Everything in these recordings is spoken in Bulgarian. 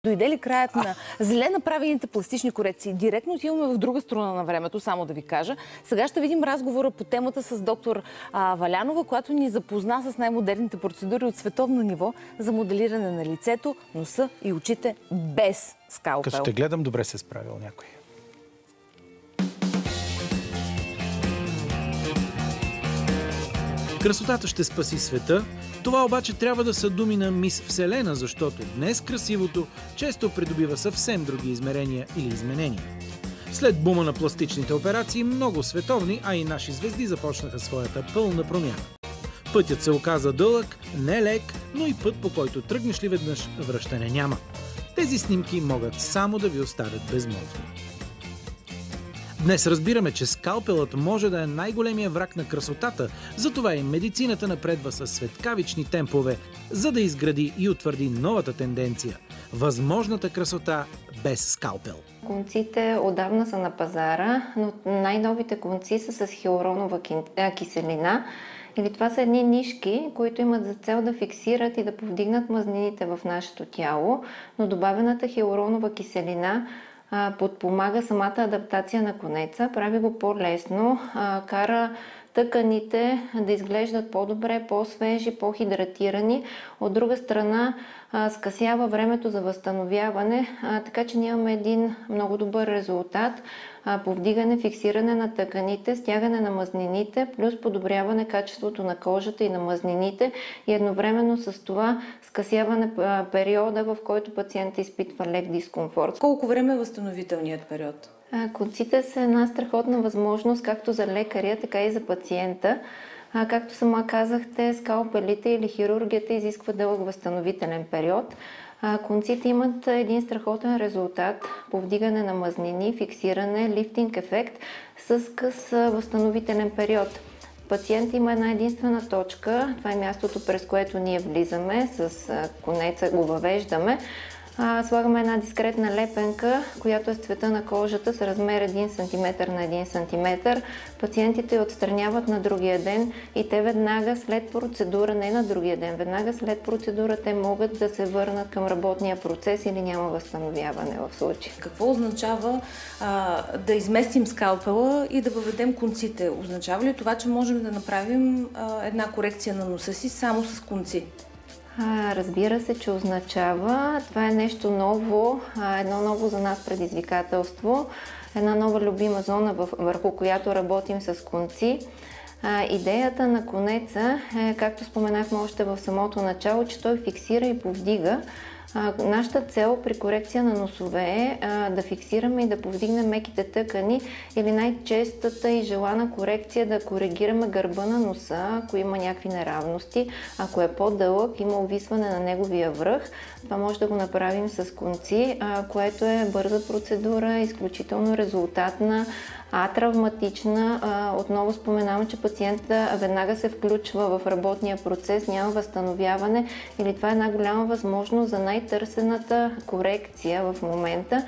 Дойде ли краят на зле направените пластични корекции? Директно отиваме в друга страна на времето, само да ви кажа. Сега ще видим разговора по темата с доктор Валянова, която ни запозна с най-модерните процедури от световно ниво за моделиране на лицето, носа и очите без скалпел. Като те гледам, добре се е справил някой. Красотата ще спаси света. Това обаче трябва да са думи на мис Вселена, защото днес красивото често придобива съвсем други измерения или изменения. След бума на пластичните операции, много световни, а и наши звезди започнаха своята пълна промяна. Пътят се оказа дълъг, не лек, но и път, по който тръгнеш ли веднъж, връщане няма. Тези снимки могат само да ви оставят безмолвни. Днес разбираме, че скалпелът може да е най-големия враг на красотата, затова и медицината напредва със светкавични темпове, за да изгради и утвърди новата тенденция – възможната красота без скалпел. Конците отдавна са на пазара, но най-новите конци са с хиалуронова киселина. Или това са едни нишки, които имат за цел да фиксират и да повдигнат мазнините в нашето тяло, но добавената хиалуронова киселина подпомага самата адаптация на конеца, прави го по-лесно, кара тъканите да изглеждат по-добре, по-свежи, по-хидратирани. От друга страна, скъсява времето за възстановяване, така че ние имаме един много добър резултат. Повдигане, фиксиране на тъканите, стягане на мазнините, плюс подобряване качеството на кожата и на мазнините и едновременно с това скъсяване периода, в който пациентът изпитва лек дискомфорт. Колко време е възстановителният период? Конците са една страхотна възможност както за лекаря, така и за пациента. Както сама казахте, скалпелите или хирургията изисква дълъг възстановителен период. Конците имат един страхотен резултат – повдигане на мазнини, фиксиране, лифтинг ефект с къс възстановителен период. Пациент има една единствена точка, това е мястото, през което ние влизаме, с конеца го въвеждаме. Слагаме една дискретна лепенка, която е с цвета на кожата с размер 1 см на 1 см. Пациентите я отстраняват на другия ден и те веднага след процедура, не на другия ден, веднага след процедура те могат да се върнат към работния процес или няма възстановяване в случая. Какво означава да изместим скалпела и да въведем конците? Означава ли това, че можем да направим една корекция на носа си само с конци? Разбира се, че означава. Това е нещо ново, едно ново за нас предизвикателство, една нова любима зона, върху която работим с конци. Идеята на конеца е, както споменахме още в самото начало, че той фиксира и повдига. Нашата цел при корекция на носове е да фиксираме и да повдигнем меките тъкани или най-честата и желана корекция да коригираме гърба на носа, ако има някакви неравности. Ако е по-дълъг, има увисване на неговия връх. Това може да го направим с конци, което е бърза процедура, изключително резултатна, травматична. Отново споменавам, че пациента веднага се включва в работния процес, няма възстановяване или това е една голяма възможност за най-търсената корекция в момента.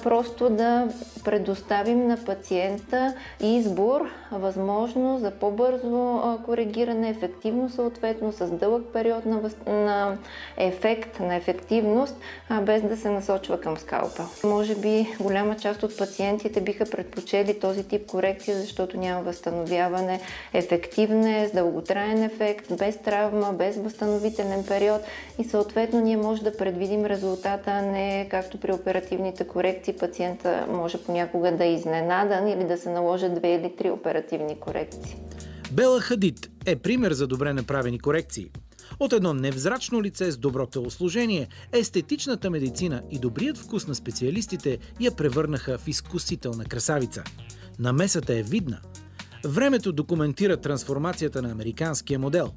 Просто да предоставим на пациента избор, възможност за по-бързо коригиране, ефективно съответно, с дълъг период на ефект, на ефективност, без да се насочва към скалпел. Може би голяма част от пациентите биха предпочели този тип корекция, защото няма възстановяване, ефективна, с дълготраен ефект, без травма, без възстановителен период и съответно ние може да предвидим резултата, а не както при оперативните корекции пациента може понякога да е изненадан или да се наложат 2 или 3 оперативни корекции. Бела Хадид е пример за добре направени корекции. От едно невзрачно лице с добро телосложение, естетичната медицина и добрият вкус на специалистите я превърнаха в изкусителна красавица. Намесата е видна. Времето документира трансформацията на американския модел.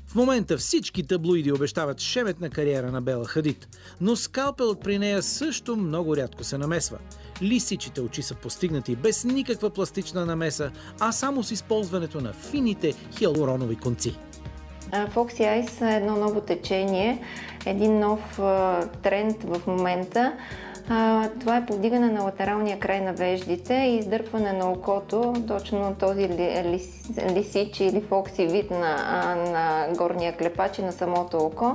В момента всички таблоиди обещават шеметна кариера на Бела Хадид, но скалпелът при нея също много рядко се намесва. Лисичите очи са постигнати без никаква пластична намеса, а само с използването на фините хиалуронови конци. Foxy Eyes е едно ново течение, един нов тренд в момента. Това е повдигане на латералния край на веждите и издърпване на окото, точно този лисич или фокси вид на горния клепач и на самото око.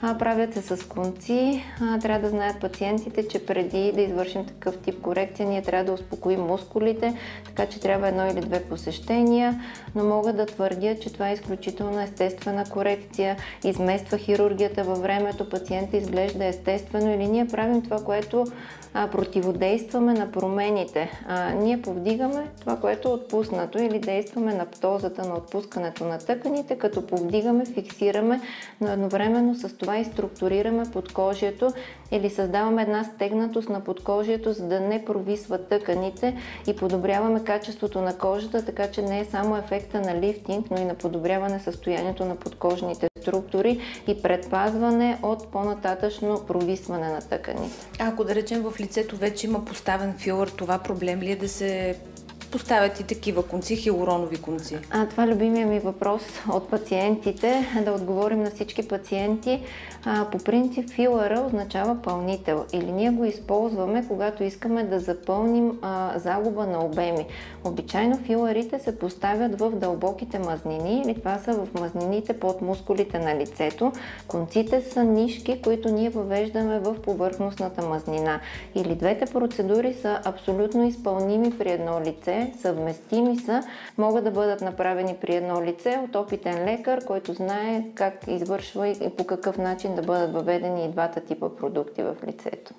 Правят се с конци. Трябва да знаят пациентите, че преди да извършим такъв тип корекция, ние трябва да успокоим мускулите, така че трябва 1 или 2 посещения, но мога да твърдя, че това е изключително естествена корекция, измества хирургията във времето, пациента изглежда естествено или ние правим това, което противодействаме на промените. Ние повдигаме това, което е отпуснато или действаме на птозата на отпускането на тъканите, като повдигаме, фиксираме, но едновременно с това и структурираме подкожието или създаваме една стегнатост на подкожието, за да не провисват тъканите и подобряваме качеството на кожата, така че не е само ефекта на лифтинг, но и на подобряване състоянието на подкожните структури и предпазване от по-нататъчно провисване на тъканите. Ако да речем в лицето вече има поставен филър, това проблем ли е да се поставят и такива конци, хиалуронови конци? Това е любимия ми въпрос от пациентите, да отговорим на всички пациенти. По принцип филъра означава пълнител или ние го използваме, когато искаме да запълним загуба на обеми. Обичайно филърите се поставят в дълбоките мазнини или това са в мазнините под мускулите на лицето. Конците са нишки, които ние въвеждаме в повърхностната мазнина. Или двете процедури са абсолютно изпълними при едно лице, съвместими са, могат да бъдат направени при едно лице от опитен лекар, който знае как извършва и по какъв начин да бъдат въведени и двата типа продукти в лицето.